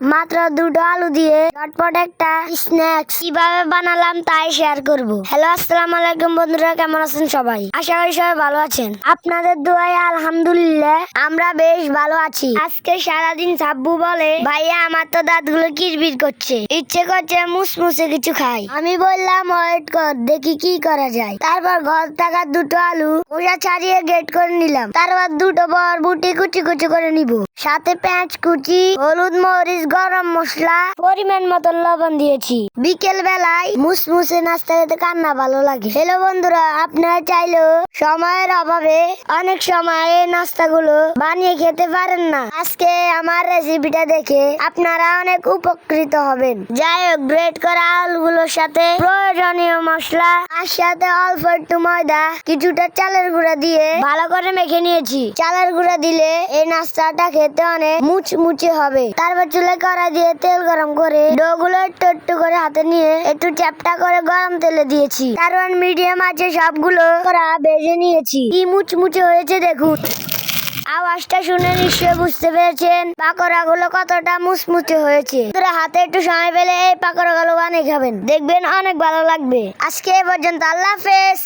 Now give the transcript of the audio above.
মাত্র দুটো আলু দিয়ে চটপট একটা স্ন্যাক্স কিভাবে বানালাম তাই শেয়ার করব। হ্যালো, আসসালামু আলাইকুম বন্ধুরা, কেমন আছেন সবাই? আশা করি সবাই ভালো আছেন। আপনাদের দোয়ায় আলহামদুলিল্লাহ আমরা বেশ ভালো আছি। আজকে সারাদিন সাব্বু বলে, ভাইয়া আমার তো দাঁতগুলো কিরবির করছে, ইচ্ছে করছে মুসমুসে কিছু খাই। আমি বললাম ওয়েট কর, দেখি কি করা যায়। তারপর ঘর থাকা দুটো আলু খোসা ছাড়িয়ে গ্রেট করে নিলাম। তারপর দুটো বরবটি কুচি কুচি করে নিব, সাথে পেঁয়াজ কুচি, হলুদ, মরিচ, গরম মশলা, পরিমাণ মতো লবণ দিয়েছি। বিকেল বেলায় মুসমুসে নাস্তা খেতে কান্না ভালো লাগে। হ্যালো বন্ধুরা, আপনারা চাইলেও সময়ের অভাবে অনেক সময় এই নাস্তাগুলো বানিয়ে খেতে পারেন না। আজকে আমার রেসিপিটা দেখে আপনারা অনেক উপকৃত হবেন। যাই হোক, গ্রেট করা আলুগুলোর সাথে প্রয়োজনীয় মশলা আর সাথে অল্প একটু ময়দা, কিছুটা চালের গুঁড়া দিয়ে ভালো করে মেখে নিয়েছি। চালের গুঁড়া দিলে এই নাস্তাটা খেতে অনেক মুচমুচে হবে। তারপর চুলে কড়াই দিয়ে তেল গরম করে ডোগুলো একটু একটু করে হাতে নিয়ে একটু চ্যাপটা করে গরম তেলে দিয়েছি। তারপর মিডিয়াম আছে সবগুলো করা ভেজে নিয়েছি। কি মুচমুচে হয়েছে দেখুন। আওয়াজটা শুনে নিশ্চয়ই বুঝতে পেরেছেন পাকোড়াগুলো কতটা মুচমুচে হয়েছে। হাতে একটু সময় পেলে এই পাকোড়াগুলো বানিয়ে খাবেন, দেখবেন অনেক ভালো লাগবে। আজকে এ পর্যন্ত, আল্লাহ হাফেজ।